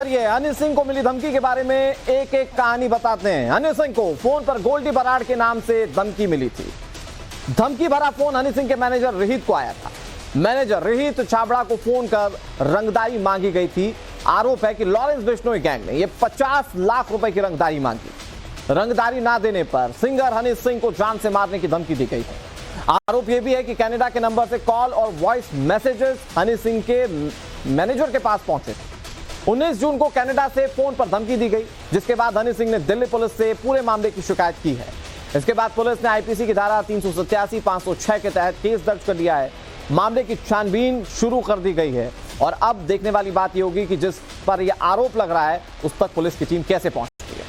ये हनी सिंह को मिली धमकी के बारे में एक एक कहानी बताते हैं। हनी सिंह को फोन पर गोल्डी बराड़ के नाम से धमकी मिली थी। धमकी भरा फोन हनी सिंह के मैनेजर रोहित को आया था। मैनेजर रोहित छाबड़ा को फोन कर रंगदारी मांगी गई थी। आरोप है कि लॉरेंस बिश्नोई गैंग ने 50 लाख रुपए की रंगदारी मांगी। रंगदारी ना देने पर सिंगर हनी सिंह को जान से मारने की धमकी दी गई थी। आरोप यह भी है कि कनाडा के नंबर से कॉल और वॉइस मैसेजेस हनी सिंह के मैनेजर के पास पहुंचे थे। 19 जून को कनाडा से फोन पर धमकी दी गई, जिसके बाद हनी सिंह ने दिल्ली पुलिस से पूरे मामले की शिकायत की है। इसके बाद पुलिस ने आईपीसी की धारा 387, 506 के तहत केस दर्ज कर लिया है। मामले की छानबीन शुरू कर दी गई है और अब देखने वाली बात यह होगी कि जिस पर यह आरोप लग रहा है उस तक पुलिस की टीम कैसे पहुंचती है।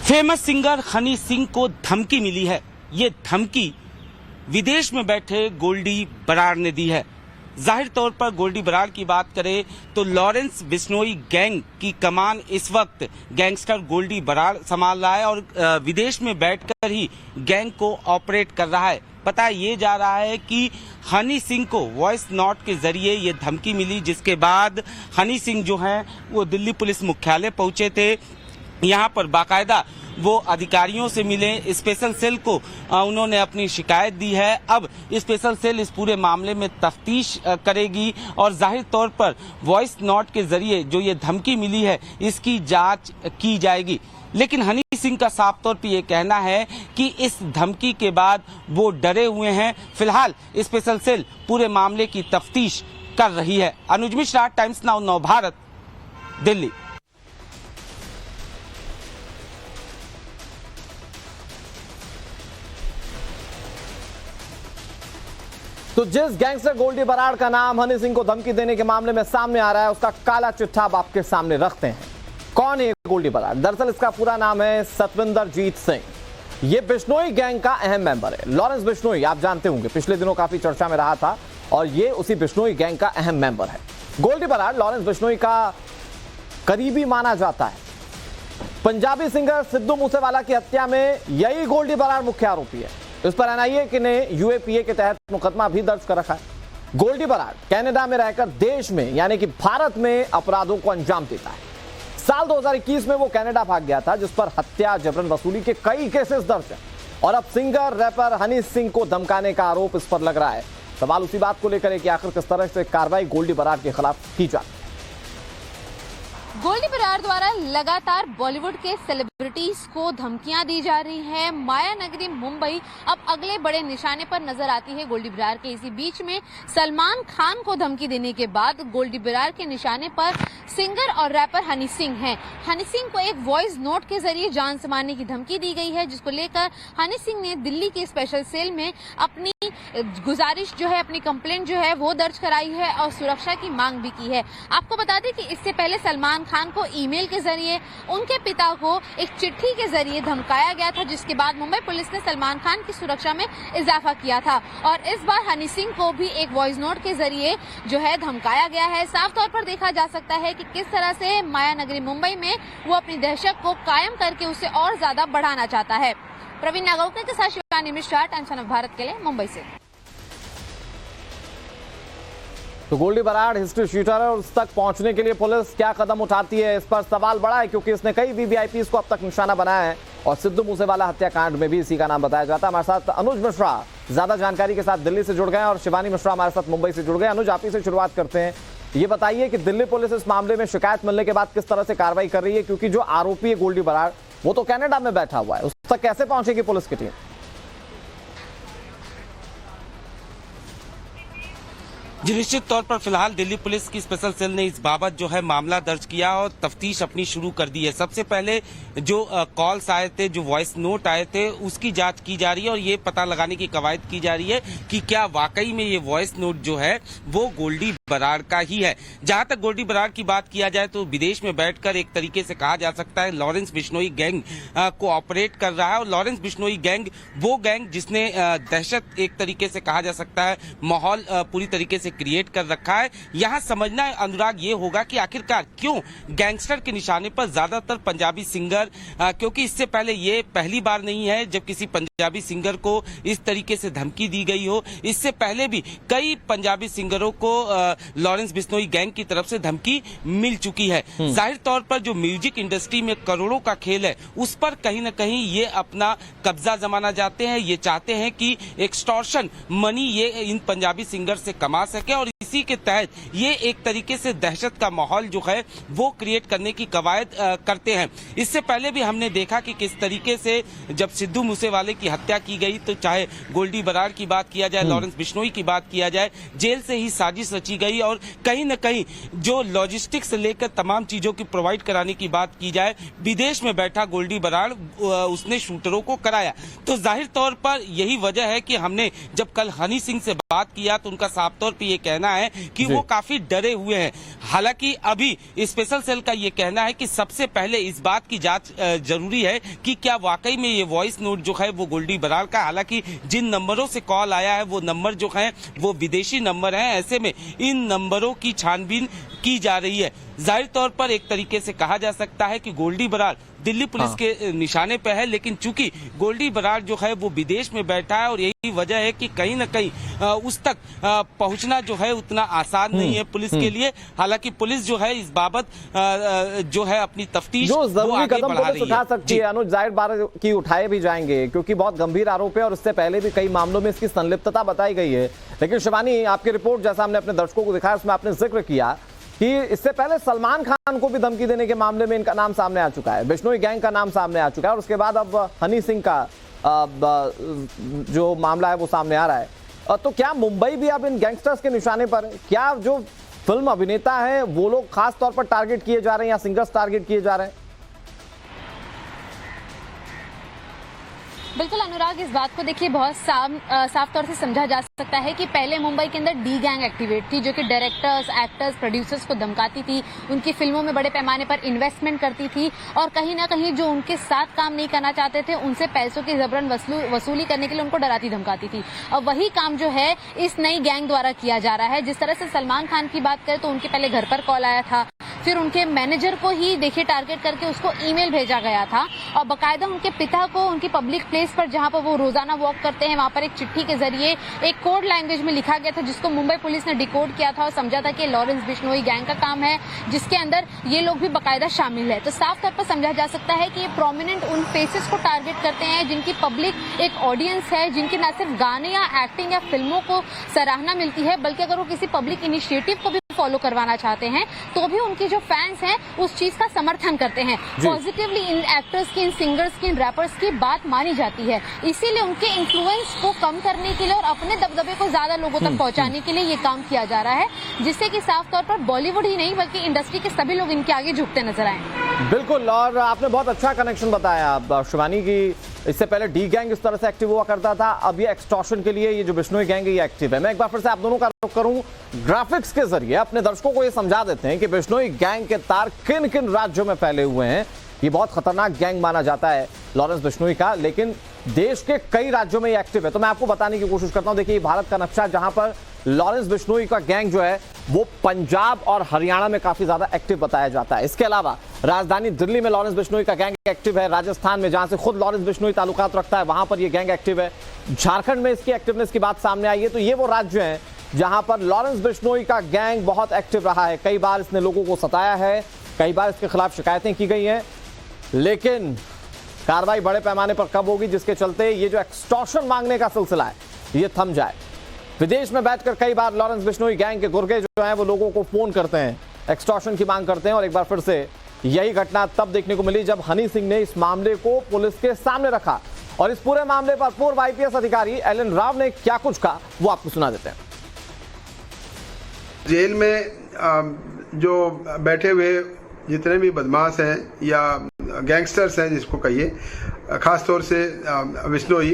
फेमस सिंगर हनी सिंह को धमकी मिली है। ये धमकी विदेश में बैठे गोल्डी बराड़ ने दी है। जाहिर तौर पर गोल्डी बराड़ की बात करें तो लॉरेंस बिश्नोई गैंग की कमान इस वक्त गैंगस्टर गोल्डी बराड़ संभाल रहा है और विदेश में बैठकर ही गैंग को ऑपरेट कर रहा है। पता ये जा रहा है कि हनी सिंह को वॉइस नोट के जरिए ये धमकी मिली, जिसके बाद हनी सिंह जो हैं वो दिल्ली पुलिस मुख्यालय पहुंचे थे। यहाँ पर बाकायदा वो अधिकारियों से मिले, स्पेशल सेल को उन्होंने अपनी शिकायत दी है। अब स्पेशल सेल इस पूरे मामले में तफ्तीश करेगी और जाहिर तौर पर वॉइस नोट के जरिए जो ये धमकी मिली है इसकी जांच की जाएगी। लेकिन हनी सिंह का साफ तौर पर यह कहना है कि इस धमकी के बाद वो डरे हुए हैं। फिलहाल स्पेशल सेल पूरे मामले की तफ्तीश कर रही है। अनुज मिश्रा, टाइम्स नाउ नव भारत, दिल्ली। तो जिस गैंगस्टर गोल्डी बराड़ का नाम हनी सिंह को धमकी देने के मामले में सामने आ रहा है, उसका काला चिट्ठा अब आपके सामने रखते हैं। कौन है गोल्डी बराड़? दरअसल इसका पूरा नाम है सतविंदरजीत सिंह। ये बिश्नोई गैंग का अहम मेंबर है। लॉरेंस बिश्नोई आप जानते होंगे, पिछले दिनों काफी चर्चा में रहा था और ये उसी बिश्नोई गैंग का अहम मेंबर है। गोल्डी बराड़ लॉरेंस बिश्नोई का करीबी माना जाता है। पंजाबी सिंगर सिद्धू मूसेवाला की हत्या में यही गोल्डी बराड़ मुख्य आरोपी है। इस पर एनआईए ने यूएपीए के तहत मुकदमा भी दर्ज कर रखा है। गोल्डी बराड़ कनाडा में रहकर देश में यानी कि भारत में अपराधों को अंजाम देता है। साल 2021 में वो कनाडा भाग गया था, जिस पर हत्या, जबरन वसूली के कई केसेस दर्ज हैं और अब सिंगर रैपर हनी सिंह को धमकाने का आरोप इस पर लग रहा है। सवाल उसी बात को लेकर है कि आखिर किस तरह से कार्रवाई गोल्डी बराड़ के खिलाफ की जाती है। गोल्डी बराड़ द्वारा लगातार बॉलीवुड के सेलिब्रिटीज को धमकियां दी जा रही हैं। माया नगरी मुंबई अब अगले बड़े निशाने पर नजर आती है गोल्डी बराड़ के। इसी बीच में सलमान खान को धमकी देने के बाद गोल्डी बराड़ के निशाने पर सिंगर और रैपर हनी सिंह हैं। हनी सिंह को एक वॉइस नोट के जरिए जान से मारने की धमकी दी गई है, जिसको लेकर हनी सिंह ने दिल्ली के स्पेशल सेल में अपनी गुजारिश जो है, अपनी कंप्लेंट जो है वो दर्ज कराई है और सुरक्षा की मांग भी की है। आपको बता दें कि इससे पहले सलमान खान को ईमेल के जरिए उनके पिता को एक चिट्ठी के जरिए धमकाया गया था, जिसके बाद मुंबई पुलिस ने सलमान खान की सुरक्षा में इजाफा किया था और इस बार हनी सिंह को भी एक वॉइस नोट के जरिए जो है धमकाया गया है। साफ तौर पर देखा जा सकता है कि किस तरह से माया नगरी मुंबई में वो अपनी दहशत को कायम करके उसे और ज्यादा बढ़ाना चाहता है। प्रवीण नागौकर के साथ शिवानी मिश्रा, टाइम्स ऑफ भारत के लिए, मुंबई से। तो गोल्डी बराड़ हिस्ट्री शीटर है और उस तक पहुंचने के लिए पुलिस क्या कदम उठाती है, इस पर सवाल बड़ा है, क्योंकि इसने कई वीवीआईपीज को अब तक निशाना बनाया है और सिद्धू मूसेवाला हत्याकांड में भी इसी का नाम बताया जाता है। हमारे साथ अनुज मिश्रा ज्यादा जानकारी के साथ दिल्ली से जुड़ गए और शिवानी मिश्रा हमारे साथ मुंबई से जुड़ गए। अनुज, आप ही से शुरुआत करते हैं। ये बताइए कि दिल्ली पुलिस इस मामले में शिकायत मिलने के बाद किस तरह से कार्रवाई कर रही है, क्योंकि जो आरोपी है गोल्डी बराड़ वो तो कनाडा में बैठा हुआ है, उस तक कैसे पहुंचेगी पुलिस की टीम? जी, निश्चित तौर पर फिलहाल दिल्ली पुलिस की स्पेशल सेल ने इस बाबत जो है मामला दर्ज किया और तफ्तीश अपनी शुरू कर दी है। सबसे पहले जो कॉल्स आए थे, जो वॉइस नोट आए थे, उसकी जांच की जा रही है और ये पता लगाने की कवायद की जा रही है कि क्या वाकई में ये वॉइस नोट जो है वो गोल्डी बराड़ का ही है। जहां तक गोल्डी बराड़ की बात किया जाए तो विदेश में बैठकर एक तरीके से कहा जा सकता है लॉरेंस बिश्नोई गैंग को ऑपरेट कर रहा है और लॉरेंस बिश्नोई गैंग वो गैंग जिसने दहशत, एक तरीके से कहा जा सकता है माहौल पूरी तरीके से क्रिएट कर रखा है। यहां समझना अनुराग ये होगा कि आखिरकार क्यों गैंगस्टर के निशाने पर ज्यादातर पंजाबी सिंगर, क्योंकि इससे पहले ये पहली बार नहीं है जब किसी पंजाबी सिंगर को इस तरीके से धमकी दी गई हो। इससे पहले भी कई पंजाबी सिंगरों को लॉरेंस बिश्नोई गैंग की तरफ से धमकी मिल चुकी है। जाहिर तौर पर जो म्यूजिक इंडस्ट्री में करोड़ों का खेल है उस पर कहीं न कहीं ये अपना कब्जा जमाना चाहते हैं। ये चाहते हैं कि एक्सटॉर्शन मनी ये इन पंजाबी सिंगर से कमा सके और इसी के तहत ये एक तरीके से दहशत का माहौल जो है वो क्रिएट करने की कवायद करते हैं। इससे पहले भी हमने देखा कि किस तरीके से जब सिद्धू मूसेवाले की हत्या की गई तो चाहे गोल्डी बराड़ की बात किया जाए, लॉरेंस बिश्नोई की बात किया जाए, जेल से ही साजिश रची गई और कहीं न कहीं जो लॉजिस्टिक्स से लेकर तमाम चीजों की प्रोवाइड कराने की बात की जाए, विदेश में बैठा गोल्डी बराड़ उसने शूटरों को कराया। तो जाहिर तौर पर यही वजह है कि हमने जब कल हनी सिंह से बात किया तो उनका साफ तौर पर यह कहना है कि वो काफी डरे हुए हैं। हालांकि अभी स्पेशल सेल का ये कहना है कि सबसे पहले इस बात की जांच जरूरी है कि क्या वाकई में ये वॉइस नोट जो है वो गोल्डी बराड़ का, हालांकि जिन नंबरों से कॉल आया है वो नंबर जो है वो विदेशी नंबर हैं। ऐसे में इन नंबरों की छानबीन की जा रही है। जाहिर तौर पर एक तरीके से कहा जा सकता है कि गोल्डी बराड़ दिल्ली पुलिस के निशाने पे है, लेकिन चूंकि गोल्डी बराड़ जो है वो विदेश में बैठा है और यही वजह है कि कहीं न कहीं उस तक पहुंचना जो है उतना आसान नहीं है पुलिस के लिए। हालांकि पुलिस जो है इस बाबत जो है अपनी तफ्तीश जो जरूरी कदम बढ़ा पुलिस उठा सकती है अनुज, जाहिर बात की उठाए भी जाएंगे क्योंकि बहुत गंभीर आरोप है और इससे पहले भी कई मामलों में इसकी संलिप्तता बताई गई है। लेकिन शिवानी, आपकी रिपोर्ट जैसा हमने अपने दर्शकों को दिखाया उसमें आपने जिक्र किया कि इससे पहले सलमान खान को भी धमकी देने के मामले में इनका नाम सामने आ चुका है, बिश्नोई गैंग का नाम सामने आ चुका है और उसके बाद अब हनी सिंह का जो मामला है वो सामने आ रहा है। तो क्या मुंबई भी अब इन गैंगस्टर्स के निशाने पर है? क्या जो फिल्म अभिनेता है वो लोग खास तौर पर टारगेट किए जा रहे हैं या सिंगर्स टारगेट किए जा रहे हैं? बिल्कुल अनुराग, इस बात को देखिए बहुत साफ तौर से समझा जा सकता है कि पहले मुंबई के अंदर डी गैंग एक्टिवेट थी जो कि डायरेक्टर्स, एक्टर्स, प्रोड्यूसर्स को धमकाती थी, उनकी फिल्मों में बड़े पैमाने पर इन्वेस्टमेंट करती थी और कहीं ना कहीं जो उनके साथ काम नहीं करना चाहते थे उनसे पैसों की जबरन वसूली करने के लिए उनको डराती धमकाती थी। और वही काम जो है इस नई गैंग द्वारा किया जा रहा है। जिस तरह से सलमान खान की बात करें तो उनके पहले घर पर कॉल आया था, फिर उनके मैनेजर को ही देखिए टारगेट करके उसको ईमेल भेजा गया था और बकायदा उनके पिता को उनकी पब्लिक प्लेस पर जहां पर वो रोजाना वॉक करते हैं वहां पर एक चिट्ठी के जरिए एक कोड लैंग्वेज में लिखा गया था जिसको मुंबई पुलिस ने डिकोड किया था और समझा था कि लॉरेंस बिश्नोई गैंग का काम है जिसके अंदर ये लोग भी बकायदा शामिल है। तो साफ तौर पर समझा जा सकता है कि ये प्रोमिनेंट उन फेसेस को टारगेट करते हैं जिनकी पब्लिक एक ऑडियंस है, जिनकी न सिर्फ गाने या एक्टिंग या फिल्मों को सराहना मिलती है बल्कि अगर वो किसी पब्लिक इनिशिएटिव को भी फॉलो करवाना चाहते हैं तो भी उनकी जो फैंस हैं उस चीज का समर्थन करते हैं। पॉजिटिवली इन एक्टर्स की, इन सिंगर्स की, इन रैपर्स की बात मानी जाती है। इसीलिए उनके इन्फ्लुएंस को कम करने के लिए और अपने दबदबे को ज्यादा लोगों तक पहुंचाने के लिए ये काम किया जा रहा है, जिससे कि साफ तौर पर बॉलीवुड ही नहीं बल्कि इंडस्ट्री के सभी लोग इनके आगे झुकते नजर आए। बिल्कुल, और आपने बहुत अच्छा कनेक्शन बताया शिवानी की। इससे पहले डी गैंग इस तरह से एक्टिव हुआ करता था, अब ये एक्सटॉर्शन के लिए ये जो बिश्नोई गैंग है ये एक्टिव है। मैं एक बार फिर से आप दोनों का रुख करूं, ग्राफिक्स के जरिए अपने दर्शकों को ये समझा देते हैं कि बिश्नोई गैंग के तार किन किन राज्यों में फैले हुए हैं। ये बहुत खतरनाक गैंग माना जाता है लॉरेंस बिश्नोई का, लेकिन देश के कई राज्यों में ये एक्टिव है। तो मैं आपको बताने की कोशिश करता हूं। देखिए, भारत का नक्शा जहां पर लॉरेंस बिश्नोई का गैंग जो है वो पंजाब और हरियाणा में काफी ज्यादा एक्टिव बताया जाता है। इसके अलावा राजधानी दिल्ली में लॉरेंस बिश्नोई का गैंग एक्टिव है, राजस्थान में जहां से खुद लॉरेंस बिश्नोई ताल्लुकात रखता है वहां पर ये गैंग एक्टिव है, झारखंड में इसकी एक्टिवनेस की बात सामने आई है। तो ये वो राज्य हैं जहां पर लॉरेंस बिश्नोई का गैंग बहुत एक्टिव रहा है। कई बार इसने लोगों को सताया है, कई बार इसके खिलाफ शिकायतें की गई हैं, लेकिन कार्रवाई बड़े पैमाने पर कब होगी जिसके चलते ये जो एक्सटॉर्शन मांगने का सिलसिला है ये थम जाए। विदेश में बैठकर कई बार लॉरेंस बिश्नोई गैंग के गुर्गे जो हैं वो लोगों को फोन करते हैं, एक्सटॉर्शन की मांग करते हैं। और एक बार फिर से यही घटना तब देखने को मिली जब हनी सिंह ने इस मामले को पुलिस के सामने रखा और इस पूरे मामले पर पूर्व आईपीएस अधिकारी एलन राव ने क्या कुछ कहा वो आपको सुना देते हैं। जेल में जो बैठे हुए जितने भी बदमाश हैं या गैंगस्टर्स हैं जिसको कहिए, खास तौर से बिश्नोई,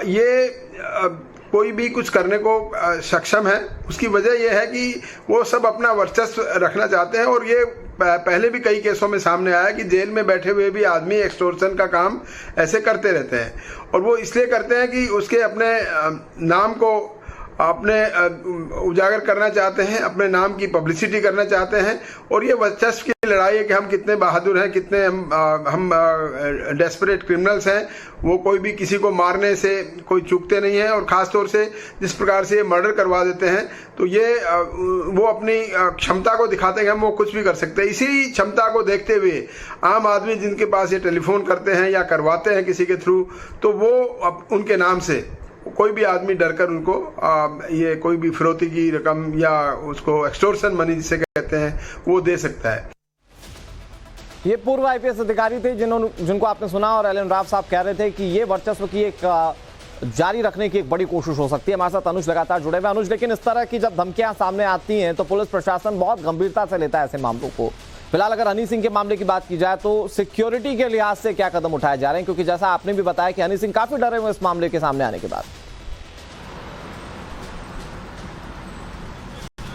ये कोई भी कुछ करने को सक्षम है। उसकी वजह यह है कि वो सब अपना वर्चस्व रखना चाहते हैं और ये पहले भी कई केसों में सामने आया कि जेल में बैठे हुए भी आदमी एक्सटॉर्शन का काम ऐसे करते रहते हैं और वो इसलिए करते हैं कि उसके अपने नाम को अपने उजागर करना चाहते हैं, अपने नाम की पब्लिसिटी करना चाहते हैं। और ये वर्चस्व की लड़ाई है कि हम कितने बहादुर हैं, कितने हम डेस्परेट क्रिमिनल्स हैं। वो कोई भी किसी को मारने से कोई चूकते नहीं है, और खास तौर से जिस प्रकार से ये मर्डर करवा देते हैं, तो ये वो अपनी क्षमता को दिखाते हैं कि हम वो कुछ भी कर सकते हैं। इसी क्षमता को देखते हुए आम आदमी जिनके पास ये टेलीफोन करते हैं या करवाते हैं किसी के थ्रू, तो वो उनके नाम से कोई भी आदमी डरकर उनको ये कोई भी फिरौती की रकम या उसको एक्सटॉर्शन मनी जिसे कहते हैं वो दे सकता है। ये पूर्व आईपीएस अधिकारी थे जिनको आपने सुना, और एल एन राव साहब कह रहे थे कि ये वर्चस्व की एक जारी रखने की एक बड़ी कोशिश हो सकती है। हमारे साथ अनुज लगातार जुड़े हुए। अनुज, लेकिन इस तरह की जब धमकियां सामने आती हैं तो पुलिस प्रशासन बहुत गंभीरता से लेता है ऐसे मामलों को। फिलहाल अगर हनी सिंह के मामले की बात की जाए तो सिक्योरिटी के लिहाज से क्या कदम उठाए जा रहे हैं, क्योंकि जैसा आपने भी बताया कि हनी सिंह काफी डरे हुए इस मामले के सामने आने के बाद।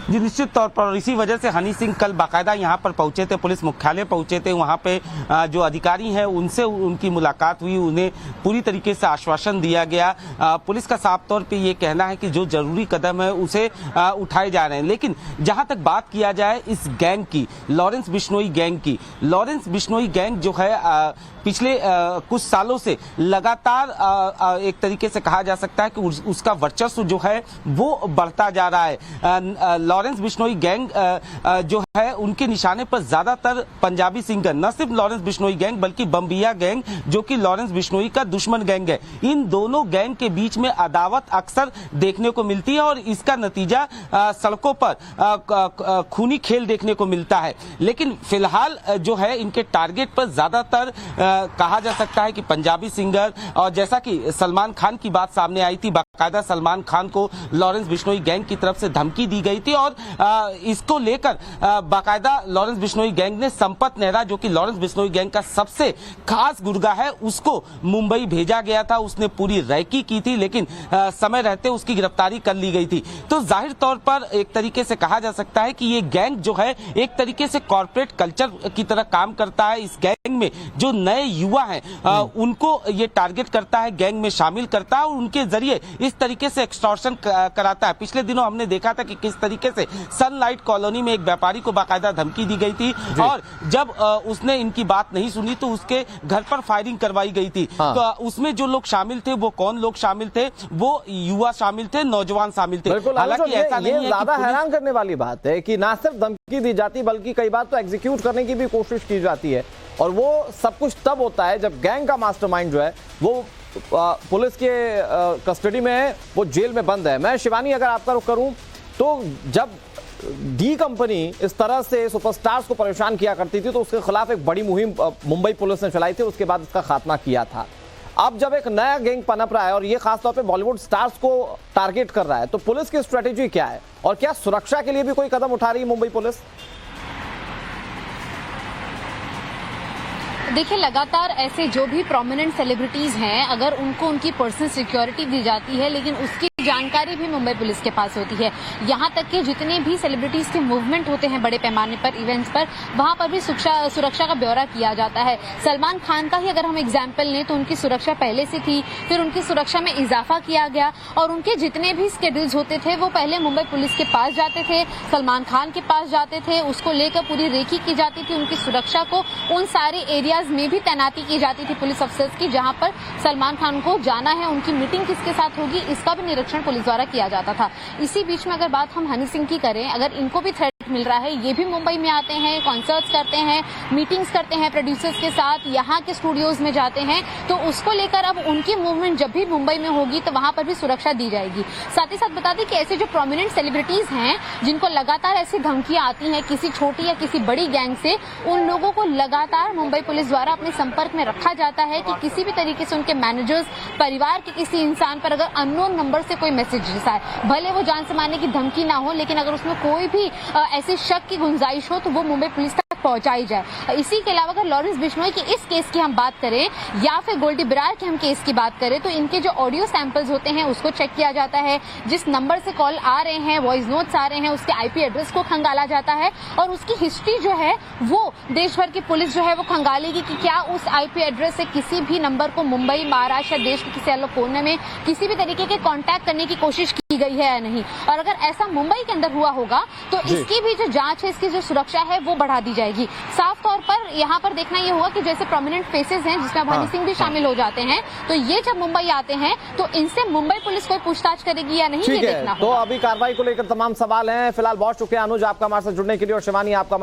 जी निश्चित तौर पर, और इसी वजह से हनी सिंह कल बाकायदा यहाँ पर पहुंचे थे, पुलिस मुख्यालय पहुंचे थे। वहाँ पे जो अधिकारी हैं उनसे उनकी मुलाकात हुई, उन्हें पूरी तरीके से आश्वासन दिया गया। पुलिस का साफ तौर पे ये कहना है कि जो जरूरी कदम है उसे उठाए जा रहे हैं। लेकिन जहाँ तक बात किया जाए इस गैंग की, लॉरेंस बिश्नोई गैंग की, लॉरेंस बिश्नोई गैंग जो है पिछले कुछ सालों से लगातार एक तरीके से कहा जा सकता है कि उसका वर्चस्व जो है वो बढ़ता जा रहा है। लॉरेंस बिश्नोई गैंग जो है उनके निशाने पर ज्यादातर पंजाबी सिंगर, न सिर्फ लॉरेंस बिश्नोई गैंग बल्कि बम्बिया गैंग जो कि लॉरेंस बिश्नोई का दुश्मन गैंग है, इन दोनों गैंग के बीच में अदावत अक्सर देखने को मिलती है और इसका नतीजा सड़कों पर खूनी खेल देखने को मिलता है। लेकिन फिलहाल जो है इनके टारगेट पर ज्यादातर कहा जा सकता है कि पंजाबी सिंगर, और जैसा कि सलमान खान की बात सामने आई थी, बाकायदा सलमान खान को लॉरेंस बिश्नोई गैंग की तरफ से धमकी दी गई थी और इसको लेकर बाकायदा लॉरेंस बिश्नोई गैंग ने संपत नेहरा, जो कि लॉरेंस बिश्नोई गैंग का सबसे खास गुर्गा है, उसको मुंबई भेजा गया था। उसने पूरी रैकी की थी, लेकिन समय रहते उसकी गिरफ्तारी कर ली गई थी। तो जाहिर तौर पर एक तरीके से कहा जा सकता है कि ये गैंग जो है एक तरीके से कॉर्पोरेट कल्चर की तरह काम करता है। इस गैंग में जो नए युवा हैं उनको ये टारगेट करता है, गैंग में शामिल करता है और उनके जरिए इस तरीके से एक्सटॉर्शन कराता है। पिछले दिनों हमने देखा था कि किस तरीके से सनलाइट कॉलोनी में एक व्यापारी को बाकायदा धमकी दी गई थी और जब उसने इनकी बात नहीं सुनी तो उसके घर पर फायरिंग करवाई गई थी। हाँ। तो उसमें जो लोग शामिल थे वो कौन लोग शामिल थे? वो युवा शामिल थे, नौजवान शामिल थे। हालांकि ऐसा नहीं है। ज्यादा हैरान करने वाली बात है कि ना सिर्फ धमकी दी जाती बल्कि कई बार तो एग्जीक्यूट करने की भी कोशिश की जाती है, और वो सब कुछ तब होता है जब गैंग का मास्टरमाइंड जो है वो पुलिस के कस्टडी में है, वो जेल में बंद है। मैं शिवानी अगर आपका रुख करूं तो जब डी कंपनी इस तरह से सुपरस्टार्स को परेशान किया करती थी तो उसके खिलाफ एक बड़ी मुहिम मुंबई पुलिस ने चलाई थी, उसके बाद इसका खात्मा किया था। अब जब एक नया गैंग पनप रहा है और ये खासतौर पे बॉलीवुड स्टार्स को टारगेट कर रहा है, तो पुलिस की स्ट्रेटेजी क्या है और क्या सुरक्षा के लिए भी कोई कदम उठा रही है मुंबई पुलिस? देखिए, लगातार ऐसे जो भी प्रोमिनेंट सेलिब्रिटीज हैं, अगर उनको उनकी पर्सनल सिक्योरिटी दी जाती है, लेकिन उसकी जानकारी भी मुंबई पुलिस के पास होती है। यहाँ तक कि जितने भी सेलिब्रिटीज के मूवमेंट होते हैं बड़े पैमाने पर इवेंट्स पर, वहां पर भी सुरक्षा का ब्यौरा किया जाता है। सलमान खान का ही अगर हम एग्जाम्पल लें तो उनकी सुरक्षा पहले से थी, फिर उनकी सुरक्षा में इजाफा किया गया और उनके जितने भी स्केड्यूल्स होते थे वो पहले मुंबई पुलिस के पास जाते थे, सलमान खान के पास जाते थे, उसको लेकर पूरी रेकी की जाती थी। उनकी सुरक्षा को उन सारे एरियाज में भी तैनाती की जाती थी पुलिस अफसर्स की, जहां पर सलमान खान को जाना है, उनकी मीटिंग किसके साथ होगी इसका भी निरीक्षण पुलिस द्वारा किया जाता था। इसी बीच में अगर बात हम हनी सिंह की करें, अगर इनको भी थ्रेट मिल रहा है, ये भी मुंबई में आते हैं, कॉन्सर्ट्स करते हैं, मीटिंग्स करते हैं प्रोड्यूसर्स के साथ, यहाँ के स्टूडियोज में जाते हैं, तो उसको लेकर अब उनकी मूवमेंट जब भी मुंबई में होगी तो वहां पर भी सुरक्षा दी जाएगी। साथ ही साथ बता दें कि ऐसे जो प्रोमिनेंट सेलिब्रिटीज हैं जिनको लगातार ऐसी धमकियां आती हैं किसी छोटी या किसी बड़ी गैंग से, उन लोगों को लगातार मुंबई पुलिस द्वारा अपने संपर्क में रखा जाता है कि किसी भी तरीके से उनके मैनेजर्स, परिवार के किसी इंसान पर अगर अननोन नंबर से कोई मैसेज जैसा है, भले वो जान से मारने की धमकी ना हो, लेकिन अगर उसमें कोई भी ऐसी शक की गुंजाइश हो तो वो मुंबई पुलिस तक पहुंचाई जाए। इसी के अलावा अगर लॉरेंस बिश्नोई की इस केस की हम बात करें या फिर गोल्डी बरार के हम केस की बात करें, तो इनके जो ऑडियो सैंपल्स होते हैं उसको चेक किया जाता है, जिस नंबर से कॉल आ रहे हैं, वॉइस नोट्स आ रहे हैं, उसके आईपी एड्रेस को खंगाला जाता है और उसकी हिस्ट्री जो है वो देश भर की पुलिस जो है वो खंगालेगी कि क्या उस आईपी एड्रेस से किसी भी नंबर को मुंबई, महाराष्ट्र, देश के किसी अलग कोने में किसी भी तरीके के कॉन्टैक्ट करने की कोशिश गई है या नहीं, और अगर ऐसा मुंबई के अंदर हुआ होगा तो इसकी भी जो जांच है, इसकी जो सुरक्षा है वो बढ़ा दी जाएगी। साफ तौर पर यहाँ पर देखना ये होगा कि जैसे प्रोमिनेंट फेसेस हैं जिसमें हनी सिंह भी शामिल हो जाते हैं, तो ये जब मुंबई आते हैं तो इनसे मुंबई पुलिस कोई पूछताछ करेगी या नहीं, ये देखना होगा। तो अभी कार्रवाई को लेकर तमाम सवाल हैं। फिलहाल बहुत शुक्रिया अनुज आपका हमारे साथ जुड़ने के लिए, और शिवानी आपका